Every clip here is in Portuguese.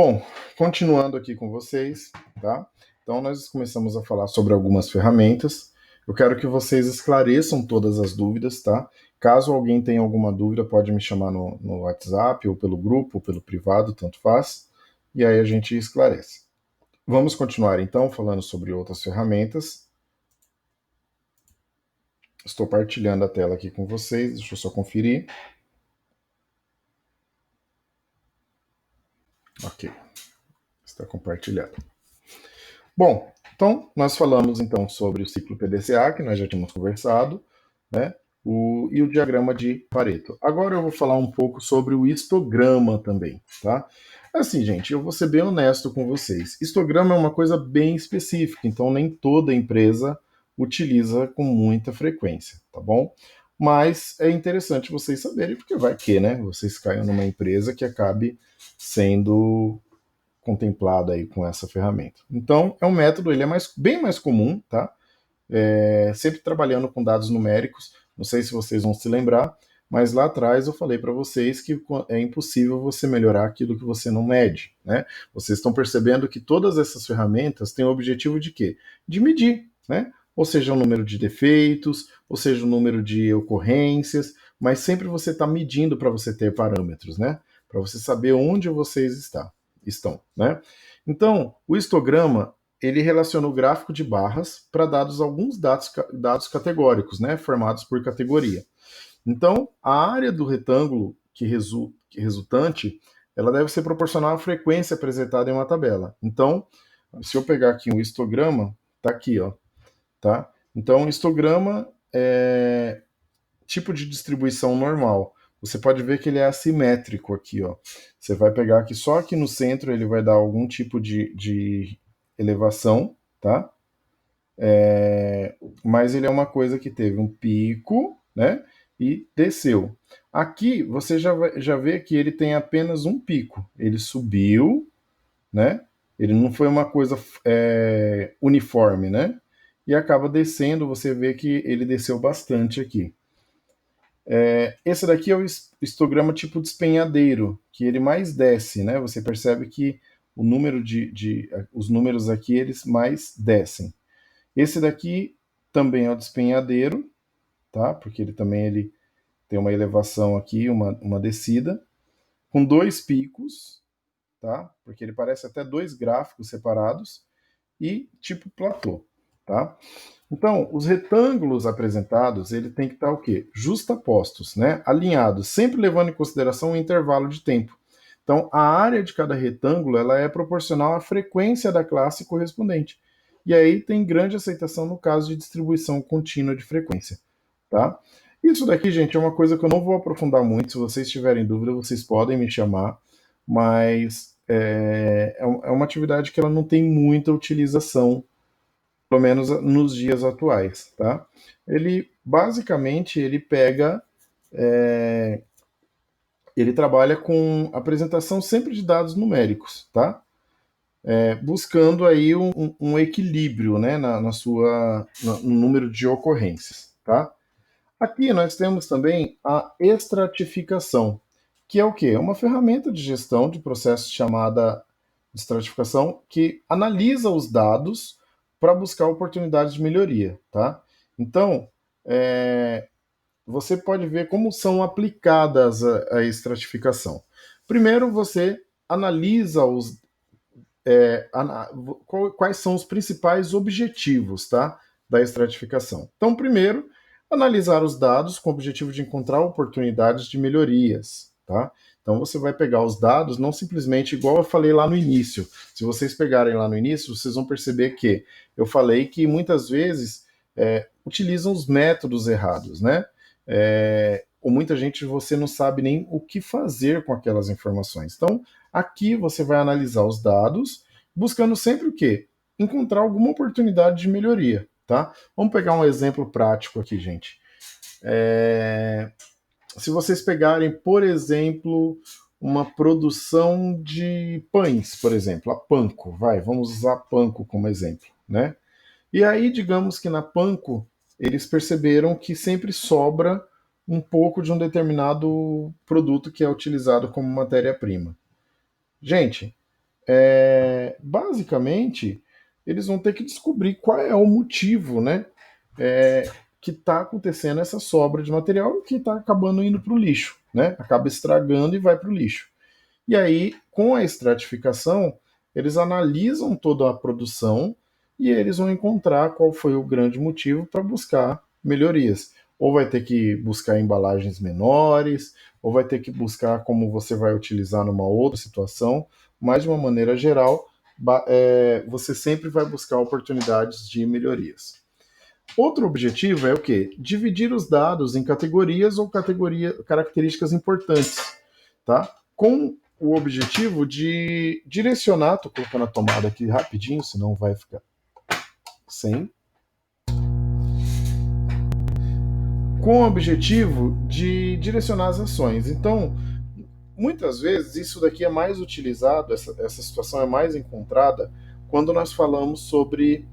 Bom, continuando aqui com vocês, tá? Então, nós começamos a falar sobre algumas ferramentas. Eu quero que vocês esclareçam todas as dúvidas, tá? Caso alguém tenha alguma dúvida, pode me chamar no WhatsApp, ou pelo grupo, ou pelo privado, tanto faz. E aí a gente esclarece. Vamos continuar, então, falando sobre outras ferramentas. Estou partilhando a tela aqui com vocês, deixa eu só conferir. Ok, está compartilhado. Bom, então nós falamos então sobre o ciclo PDCA, que nós já tínhamos conversado, né? E o diagrama de Pareto. Agora eu vou falar um pouco sobre o histograma também, tá? Assim, gente, eu vou ser bem honesto com vocês. Histograma é uma coisa bem específica, então nem toda empresa utiliza com muita frequência, tá bom? Mas é interessante vocês saberem, porque vai que, né? Vocês caiam numa empresa que acabe sendo contemplada aí com essa ferramenta. Então, é um método, ele é bem mais comum, tá? Sempre trabalhando com dados numéricos. Não sei se vocês vão se lembrar, mas lá atrás eu falei para vocês que é impossível você melhorar aquilo que você não mede, né? Vocês estão percebendo que todas essas ferramentas têm o objetivo de quê? De medir, né? Ou seja, o número de defeitos, ou seja, o número de ocorrências, mas sempre você está medindo para você ter parâmetros, né? Para você saber onde vocês estão, né? Então, o histograma ele relaciona o gráfico de barras para alguns dados categóricos, né, formados por categoria. Então, a área do retângulo resultante, ela deve ser proporcional à frequência apresentada em uma tabela. Então, se eu pegar aqui um histograma, tá aqui, ó, tá? Então, o histograma é tipo de distribuição normal. Você pode ver que ele é assimétrico aqui, ó. Você vai pegar aqui, só aqui no centro ele vai dar algum tipo de elevação, tá? Mas ele é uma coisa que teve um pico, né? E desceu. Aqui você já vê que ele tem apenas um pico. Ele subiu, né? Ele não foi uma coisa uniforme, né? E acaba descendo, você vê que ele desceu bastante aqui. Esse daqui é o histograma tipo despenhadeiro, que ele mais desce, né? Você percebe que o número os números aqui eles mais descem. Esse daqui também é o despenhadeiro, tá? Porque ele tem uma elevação aqui, uma descida, com dois picos, tá? Porque ele parece até dois gráficos separados e tipo platô, tá? Então, os retângulos apresentados, ele tem que estar o quê? Justapostos, né? Alinhados, sempre levando em consideração o intervalo de tempo. Então, a área de cada retângulo, ela é proporcional à frequência da classe correspondente. E aí tem grande aceitação no caso de distribuição contínua de frequência, tá? Isso daqui, gente, é uma coisa que eu não vou aprofundar muito. Se vocês tiverem dúvida, vocês podem me chamar, mas é uma atividade que ela não tem muita utilização pelo menos nos dias atuais, tá? Ele basicamente ele trabalha com apresentação sempre de dados numéricos, tá? Buscando aí um equilíbrio, né, no número de ocorrências, tá? Aqui nós temos também a estratificação, que é o quê? É uma ferramenta de gestão de processos chamada estratificação que analisa os dados para buscar oportunidades de melhoria, tá? Então, você pode ver como são aplicadas a estratificação. Primeiro, você analisa quais são os principais objetivos, tá, da estratificação. Então, primeiro, analisar os dados com o objetivo de encontrar oportunidades de melhorias, tá? Então, você vai pegar os dados, não simplesmente igual eu falei lá no início. Se vocês pegarem lá no início, vocês vão perceber que eu falei que muitas vezes utilizam os métodos errados, né? Ou muita gente você não sabe nem o que fazer com aquelas informações. Então, aqui você vai analisar os dados, buscando sempre o quê? Encontrar alguma oportunidade de melhoria, tá? Vamos pegar um exemplo prático aqui, gente. Se vocês pegarem, por exemplo, uma produção de pães, por exemplo, a Panko, vamos usar a Panko como exemplo, né? E aí, digamos que na Panko, eles perceberam que sempre sobra um pouco de um determinado produto que é utilizado como matéria-prima. Gente, basicamente, eles vão ter que descobrir qual é o motivo, né, é, que está acontecendo essa sobra de material que está acabando indo para o lixo, né? Acaba estragando e vai para o lixo. E aí, com a estratificação, eles analisam toda a produção e eles vão encontrar qual foi o grande motivo para buscar melhorias. Ou vai ter que buscar embalagens menores, ou vai ter que buscar como você vai utilizar numa outra situação, mas de uma maneira geral, você sempre vai buscar oportunidades de melhorias. Outro objetivo é o quê? Dividir os dados em categorias ou características importantes, tá? Com o objetivo de direcionar, tô colocando a tomada aqui rapidinho, senão vai ficar sem. Com o objetivo de direcionar as ações. Então, muitas vezes isso daqui é mais utilizado, essa situação é mais encontrada quando nós falamos sobre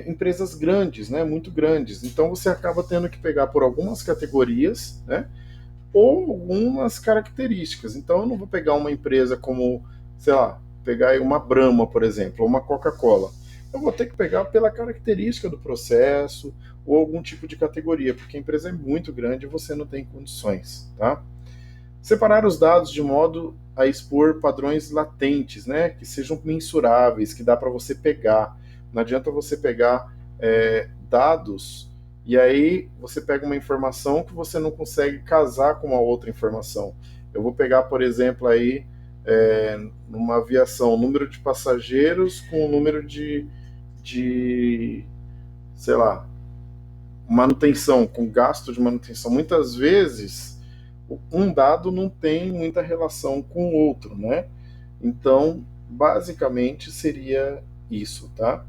empresas grandes, né, muito grandes. Então você acaba tendo que pegar por algumas categorias, né, ou algumas características. Então eu não vou pegar uma empresa como, sei lá, pegar aí uma Brahma, por exemplo, ou uma Coca-Cola. Eu vou ter que pegar pela característica do processo ou algum tipo de categoria, porque a empresa é muito grande e você não tem condições, tá? Separar os dados de modo a expor padrões latentes, né, que sejam mensuráveis, que dá para você pegar. Não adianta você pegar dados e aí você pega uma informação que você não consegue casar com uma outra informação. Eu vou pegar, por exemplo, aí numa aviação, o número de passageiros com o número de sei lá, manutenção, com gasto de manutenção. Muitas vezes um dado não tem muita relação com o outro, né? Então, basicamente seria isso, tá?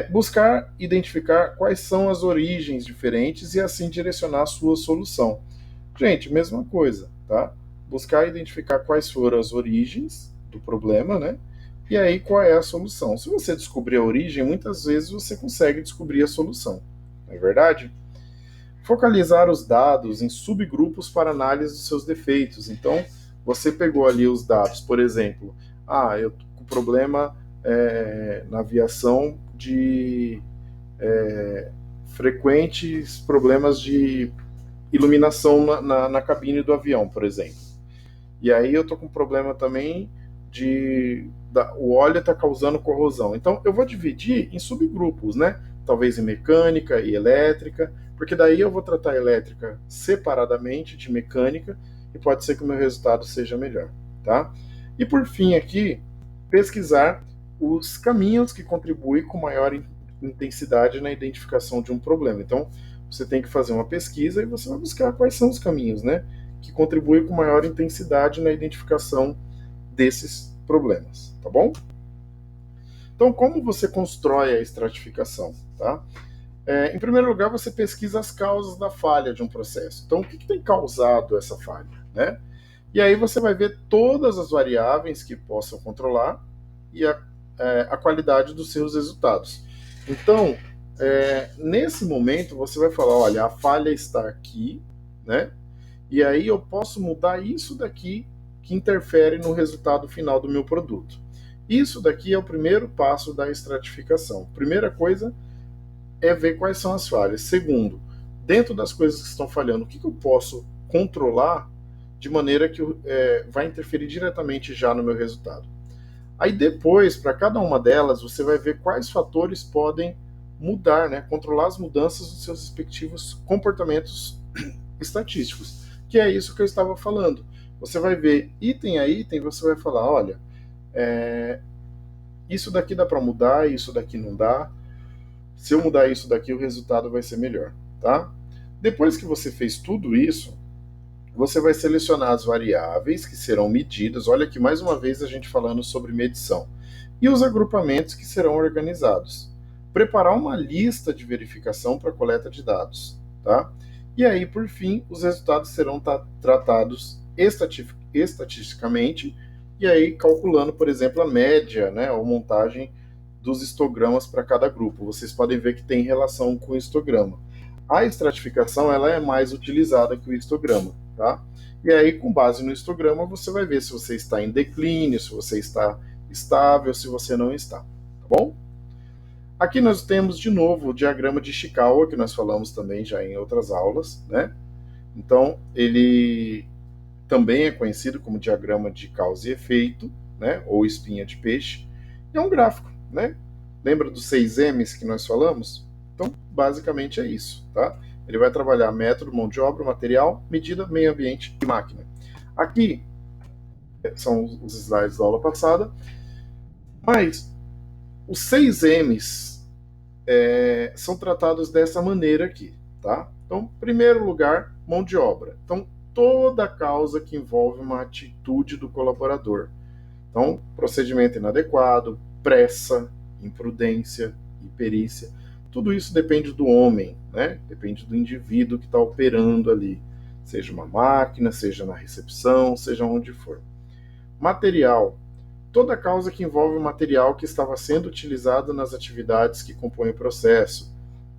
Buscar identificar quais são as origens diferentes e assim direcionar a sua solução. Gente, mesma coisa, tá? Buscar identificar quais foram as origens do problema, né? E aí qual é a solução. Se você descobrir a origem, muitas vezes você consegue descobrir a solução, não é verdade? Focalizar os dados em subgrupos para análise dos seus defeitos. Então, você pegou ali os dados, por exemplo, eu tô com problema na aviação de frequentes problemas de iluminação na cabine do avião, por exemplo. E aí eu tô com problema também o óleo está causando corrosão. Então eu vou dividir em subgrupos, né? Talvez em mecânica e elétrica, porque daí eu vou tratar a elétrica separadamente de mecânica e pode ser que o meu resultado seja melhor, tá? E por fim aqui, pesquisar os caminhos que contribuem com maior intensidade na identificação de um problema. Então, você tem que fazer uma pesquisa e você vai buscar quais são os caminhos, né, que contribuem com maior intensidade na identificação desses problemas, tá bom? Então, como você constrói a estratificação, tá? Em primeiro lugar, você pesquisa as causas da falha de um processo. Então, o que tem causado essa falha, né? E aí você vai ver todas as variáveis que possam controlar e a qualidade dos seus resultados. Então, nesse momento, você vai falar, olha, a falha está aqui, né? E aí eu posso mudar isso daqui que interfere no resultado final do meu produto. Isso daqui é o primeiro passo da estratificação. Primeira coisa é ver quais são as falhas. Segundo, dentro das coisas que estão falhando, o que eu posso controlar de maneira que vai interferir diretamente já no meu resultado. Aí depois, para cada uma delas, você vai ver quais fatores podem mudar, né? Controlar as mudanças dos seus respectivos comportamentos estatísticos, que é isso que eu estava falando. Você vai ver item a item, você vai falar, olha, isso daqui dá para mudar, isso daqui não dá. Se eu mudar isso daqui, o resultado vai ser melhor, tá? Depois que você fez tudo isso, você vai selecionar as variáveis que serão medidas. Olha aqui mais uma vez a gente falando sobre medição. E os agrupamentos que serão organizados. Preparar uma lista de verificação para coleta de dados, tá? E aí, por fim, os resultados serão tratados estatisticamente e aí calculando, por exemplo, a média, né, ou montagem dos histogramas para cada grupo. Vocês podem ver que tem relação com o histograma. A estratificação ela é mais utilizada que o histograma, tá? E aí, com base no histograma, você vai ver se você está em declínio, se você está estável, se você não está, tá bom? Aqui nós temos de novo o diagrama de Ishikawa, que nós falamos também já em outras aulas, né? Então, ele também é conhecido como diagrama de causa e efeito, né? Ou espinha de peixe. E é um gráfico, né? Lembra dos 6 M's que nós falamos? Então, basicamente é isso, tá? Ele vai trabalhar método, mão de obra, material, medida, meio ambiente e máquina. Aqui são os slides da aula passada, mas os 6 M's são tratados dessa maneira aqui, tá? Então, em primeiro lugar, mão de obra. Então, toda causa que envolve uma atitude do colaborador. Então, procedimento inadequado, pressa, imprudência, imperícia, tudo isso depende do homem, né? Depende do indivíduo que está operando ali, seja uma máquina, seja na recepção, seja onde for. Material. Toda causa que envolve o material que estava sendo utilizado nas atividades que compõem o processo.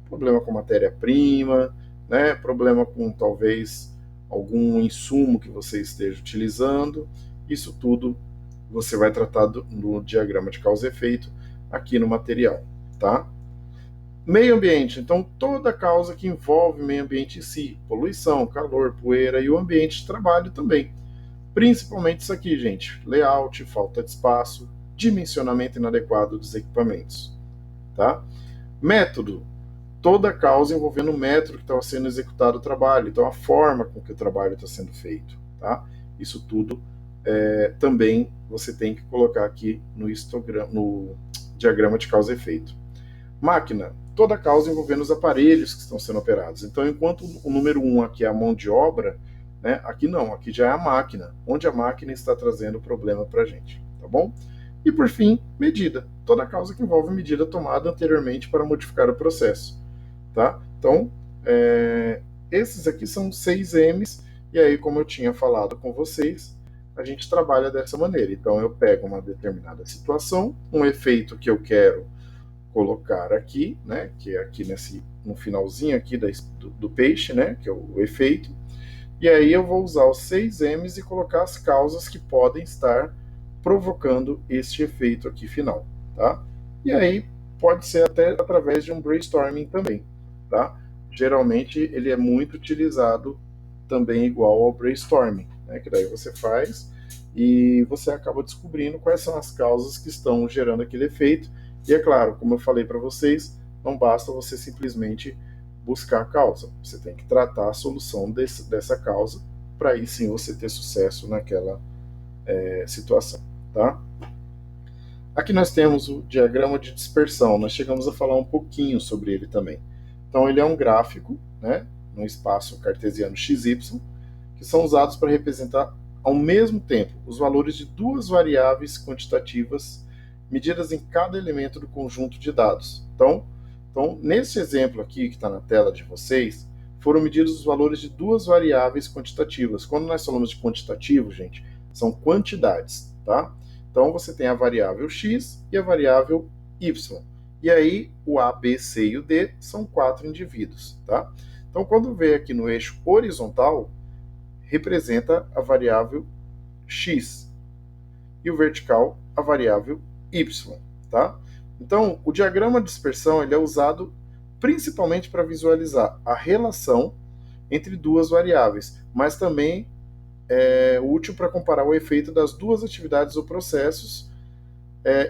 Problema com matéria-prima, né? Problema com talvez algum insumo que você esteja utilizando. Isso tudo você vai tratar no diagrama de causa e efeito aqui no material, tá? Meio ambiente, então toda causa que envolve o meio ambiente em si, poluição, calor, poeira e o ambiente de trabalho também. Principalmente isso aqui, gente, layout, falta de espaço, dimensionamento inadequado dos equipamentos, tá? Método, toda causa envolvendo o método que estava sendo executado o trabalho, então a forma com que o trabalho está sendo feito, tá? Isso tudo também você tem que colocar aqui no diagrama de causa e efeito. Máquina, toda causa envolvendo os aparelhos que estão sendo operados. Então, enquanto o número 1 aqui é a mão de obra, né, aqui não, aqui já é a máquina, onde a máquina está trazendo o problema para a gente, tá bom? E por fim, medida, toda causa que envolve medida tomada anteriormente para modificar o processo, tá? Então, esses aqui são 6 M's, e aí, como eu tinha falado com vocês, a gente trabalha dessa maneira. Então, eu pego uma determinada situação, um efeito que eu quero colocar aqui, né, que é aqui no finalzinho aqui do peixe, né, que é o efeito, e aí eu vou usar os 6 M's e colocar as causas que podem estar provocando este efeito aqui final, tá? E aí pode ser até através de um brainstorming também, tá? Geralmente ele é muito utilizado também igual ao brainstorming, né, que daí você faz e você acaba descobrindo quais são as causas que estão gerando aquele efeito. E é claro, como eu falei para vocês, não basta você simplesmente buscar a causa, você tem que tratar a solução dessa causa para aí sim você ter sucesso naquela situação, tá? Aqui nós temos o diagrama de dispersão, nós chegamos a falar um pouquinho sobre ele também. Então ele é um gráfico, né, no espaço cartesiano XY, que são usados para representar ao mesmo tempo os valores de duas variáveis quantitativas medidas em cada elemento do conjunto de dados. Então nesse exemplo aqui que está na tela de vocês, foram medidos os valores de duas variáveis quantitativas. Quando nós falamos de quantitativo, gente, são quantidades, tá? Então você tem a variável x e a variável y. E aí o A, B, C e o D são 4 indivíduos, tá? Então quando vem aqui no eixo horizontal, representa a variável x e o vertical a variável y, tá? Então, o diagrama de dispersão ele é usado principalmente para visualizar a relação entre duas variáveis, mas também é útil para comparar o efeito das duas atividades ou processos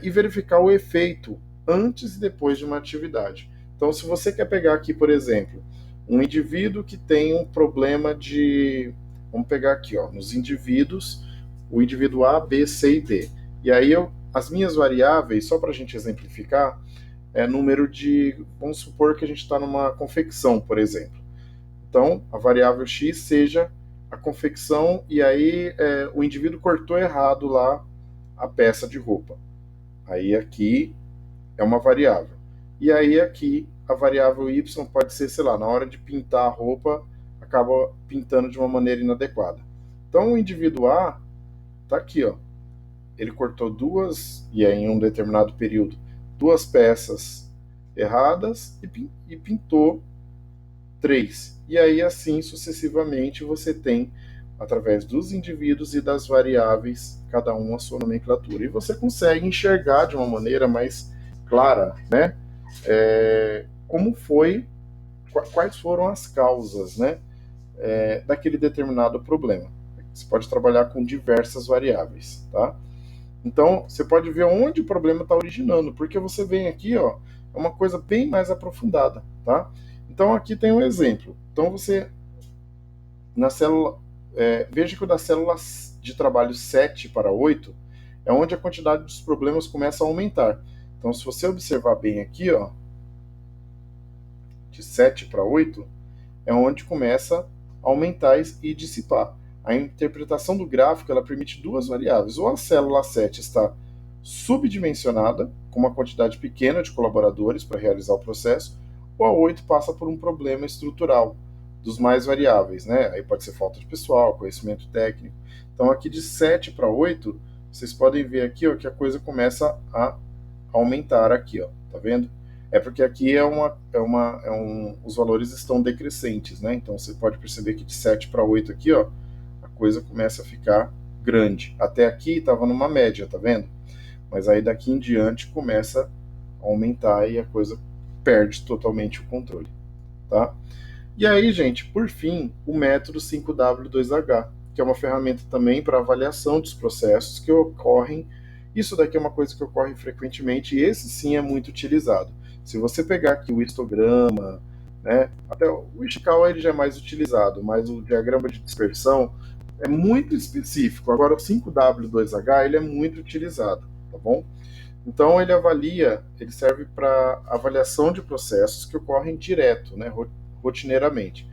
e verificar o efeito antes e depois de uma atividade. Então, se você quer pegar aqui, por exemplo, um indivíduo que tem um problema de... Vamos pegar aqui, ó, nos indivíduos, o indivíduo A, B, C e D. E aí as minhas variáveis, só para a gente exemplificar, é número de... Vamos supor que a gente está numa confecção, por exemplo. Então, a variável x seja a confecção e aí o indivíduo cortou errado lá a peça de roupa. Aí aqui é uma variável. E aí aqui a variável y pode ser, sei lá, na hora de pintar a roupa, acaba pintando de uma maneira inadequada. Então o indivíduo A está aqui, ó. Ele cortou duas, e aí em um determinado período, duas peças erradas e pintou 3. E aí assim sucessivamente você tem através dos indivíduos e das variáveis, cada um a sua nomenclatura. E você consegue enxergar de uma maneira mais clara, né, como foi, quais foram as causas, né, daquele determinado problema. Você pode trabalhar com diversas variáveis, tá? Então, você pode ver onde o problema está originando, porque você vem aqui, ó, é uma coisa bem mais aprofundada, tá? Então, aqui tem um exemplo. Então, você, na célula, veja que o da célula de trabalho 7 para 8 é onde a quantidade dos problemas começa a aumentar. Então, se você observar bem aqui, ó, de 7 para 8, é onde começa a aumentar e dissipar. A interpretação do gráfico ela permite duas variáveis. Ou a célula 7 está subdimensionada, com uma quantidade pequena de colaboradores para realizar o processo, ou a 8 passa por um problema estrutural dos mais variáveis, né? Aí pode ser falta de pessoal, conhecimento técnico. Então aqui de 7 para 8, vocês podem ver aqui, ó, que a coisa começa a aumentar aqui, ó, tá vendo? É porque aqui os valores estão decrescentes, né? Então você pode perceber que de 7 para 8 aqui, ó, a coisa começa a ficar grande. Até aqui estava numa média, tá vendo? Mas aí daqui em diante começa a aumentar e a coisa perde totalmente o controle, tá? E aí, gente, por fim, o método 5W2H, que é uma ferramenta também para avaliação dos processos que ocorrem. Isso daqui é uma coisa que ocorre frequentemente e esse sim é muito utilizado. Se você pegar aqui o histograma, né, até o Ishikawa ele já é mais utilizado, mas o diagrama de dispersão é muito específico. Agora o 5W2H ele é muito utilizado, tá bom? Então ele serve para avaliação de processos que ocorrem direto, né, rotineiramente.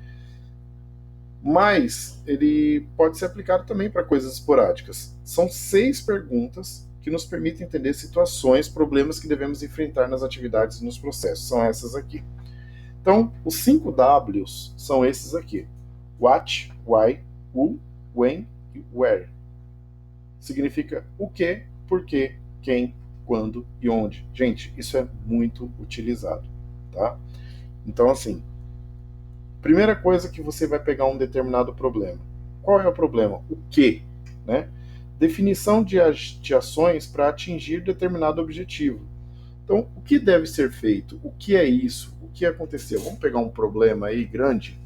Mas ele pode ser aplicado também para coisas esporádicas. São 6 perguntas que nos permitem entender situações, problemas que devemos enfrentar nas atividades e nos processos. São essas aqui. Então, os 5 Ws são esses aqui. What, why, who, when e where. Significa o que, por quê, quem, quando e onde. Gente, isso é muito utilizado, tá? Então, assim, primeira coisa que você vai pegar um determinado problema. Qual é o problema? O que, né? Definição de ações para atingir determinado objetivo. Então, o que deve ser feito? O que é isso? O que aconteceu? Vamos pegar um problema aí grande.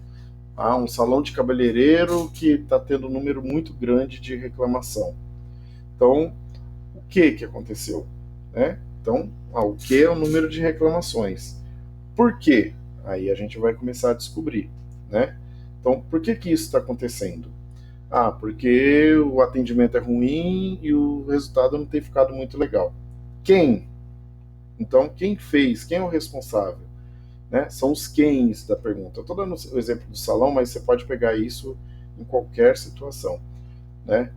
Um salão de cabeleireiro que está tendo um número muito grande de reclamação. Então, o que aconteceu? Né? Então, o que é o número de reclamações? Por quê? Aí a gente vai começar a descobrir, né? Então, por que isso está acontecendo? Porque o atendimento é ruim e o resultado não tem ficado muito legal. Quem? Então, quem fez? Quem é o responsável? Né? São os quens da pergunta. Eu estou dando o exemplo do salão, mas você pode pegar isso em qualquer situação, né?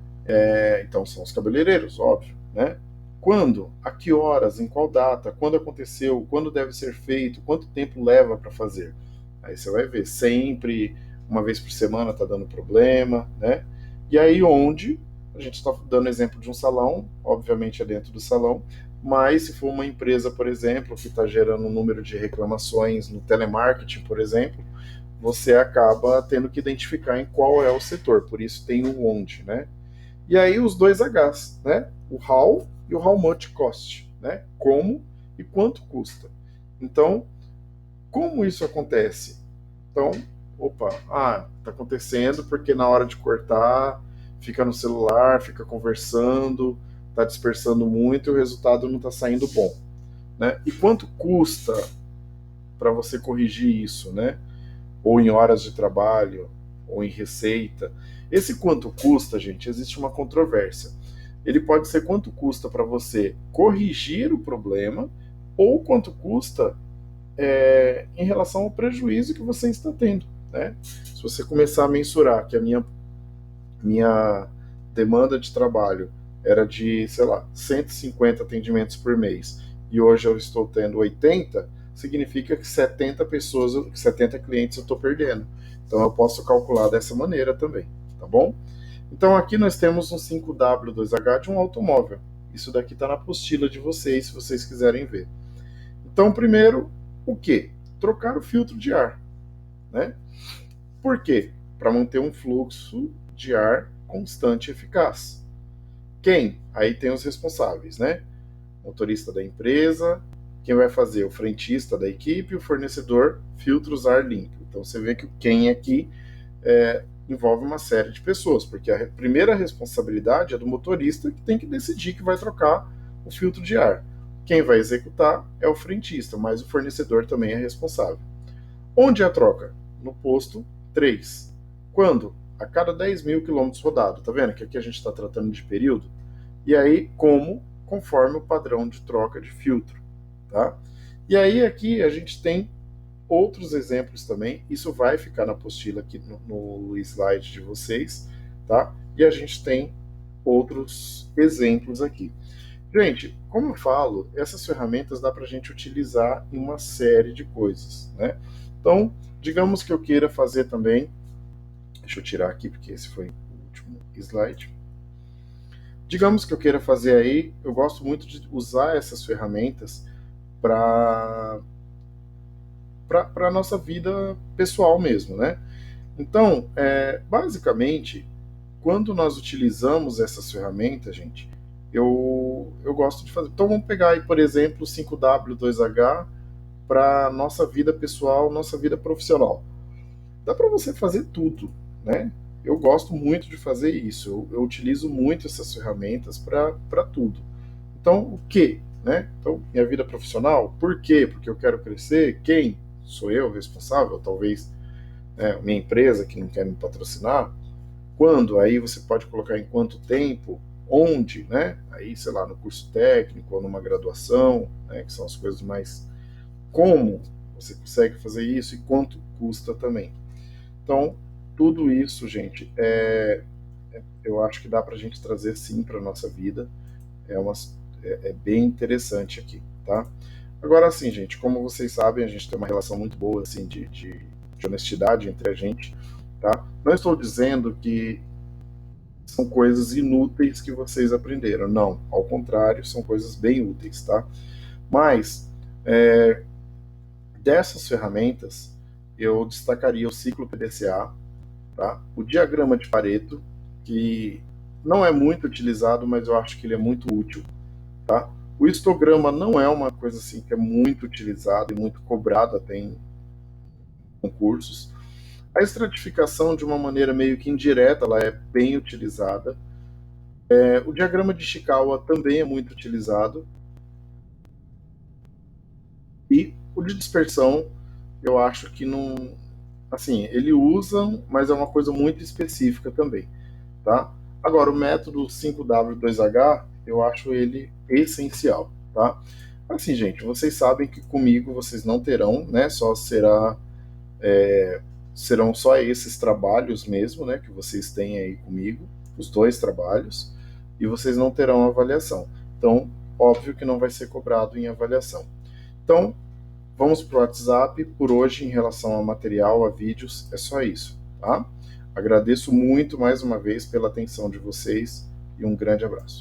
Então, são os cabeleireiros, óbvio, né? Quando? A que horas? Em qual data? Quando aconteceu? Quando deve ser feito? Quanto tempo leva para fazer? Aí você vai ver, sempre, uma vez por semana está dando problema, né? E aí onde, a gente está dando exemplo de um salão, obviamente é dentro do salão, mas se for uma empresa, por exemplo, que está gerando um número de reclamações no telemarketing, por exemplo, você acaba tendo que identificar em qual é o setor, por isso tem o onde, né? E aí os dois Hs, né? O how e o how much cost, né? Como e quanto custa. Então, como isso acontece? Então, tá acontecendo porque na hora de cortar, fica no celular, fica conversando, tá dispersando muito e o resultado não está saindo bom, né? E quanto custa para você corrigir isso, né? Ou em horas de trabalho, ou em receita. Esse quanto custa, gente, existe uma controvérsia. Ele pode ser quanto custa para você corrigir o problema, ou quanto custa em relação ao prejuízo que você está tendo, né? Se você começar a mensurar que a minha demanda de trabalho era de, sei lá, 150 atendimentos por mês, e hoje eu estou tendo 80, significa que 70 pessoas, 70 clientes eu estou perdendo. Então eu posso calcular dessa maneira também, tá bom? Então aqui nós temos um 5W2H de um automóvel. Isso daqui está na apostila de vocês, se vocês quiserem ver. Então, primeiro, o que? Trocar o filtro de ar, né? Por quê? Para manter um fluxo de ar constante e eficaz. Quem? Aí tem os responsáveis, né? Motorista da empresa, quem vai fazer? O frentista da equipe, o fornecedor, filtros ar limpo. Então você vê que o quem aqui envolve uma série de pessoas, porque a primeira responsabilidade é do motorista, que tem que decidir que vai trocar o filtro de ar. Quem vai executar é o frentista, mas o fornecedor também é responsável. Onde é a troca? No posto 3. Quando? A cada 10 mil quilômetros rodados. Tá vendo que aqui a gente está tratando de período? E aí, como? Conforme o padrão de troca de filtro. Tá? E aí, aqui a gente tem outros exemplos também. Isso vai ficar na apostila aqui no slide de vocês. Tá? E a gente tem outros exemplos aqui. Gente, como eu falo, essas ferramentas dá para a gente utilizar em uma série de coisas, né? Então, digamos que eu queira fazer também, deixa eu tirar aqui porque esse foi o último slide. Digamos que eu queira fazer aí, eu gosto muito de usar essas ferramentas para a nossa vida pessoal mesmo, né? Então, basicamente, quando nós utilizamos essas ferramentas, gente, eu gosto de fazer. Então vamos pegar aí, por exemplo, o 5W2H para nossa vida pessoal, nossa vida profissional. Dá para você fazer tudo, né? Eu gosto muito de fazer isso. Eu utilizo muito essas ferramentas para tudo. Então, o que? Né? Então, minha vida profissional, por quê? Porque eu quero crescer. Quem? Sou eu responsável? Talvez minha empresa que não quer me patrocinar. Quando? Aí você pode colocar em quanto tempo, onde, né? Aí, sei lá, no curso técnico ou numa graduação, né? Que são as coisas mais... Como você consegue fazer isso e quanto custa também. Então, tudo isso, gente, eu acho que dá para a gente trazer sim para a nossa vida. É bem interessante aqui, tá? Agora, assim, gente, como vocês sabem, a gente tem uma relação muito boa, assim, de honestidade entre a gente, tá? Não estou dizendo que são coisas inúteis que vocês aprenderam. Não, ao contrário, são coisas bem úteis, tá? Mas, dessas ferramentas, eu destacaria o ciclo PDCA, tá? O diagrama de Pareto, que não é muito utilizado, mas eu acho que ele é muito útil, tá? O histograma não é uma coisa assim que é muito utilizada e muito cobrada até em concursos. A estratificação, de uma maneira meio que indireta, ela é bem utilizada. O diagrama de Ishikawa também é muito utilizado. E o de dispersão, eu acho que não... Assim, ele usa, mas é uma coisa muito específica também, tá? Agora, o método 5W2H, eu acho ele essencial, tá? Assim, gente, vocês sabem que comigo vocês não terão, né? Serão só esses trabalhos mesmo, né? Que vocês têm aí comigo, os 2 trabalhos, e vocês não terão avaliação. Então, óbvio que não vai ser cobrado em avaliação. Então, vamos para o WhatsApp. Por hoje, em relação a material, a vídeos, é só isso, tá? Agradeço muito mais uma vez pela atenção de vocês e um grande abraço.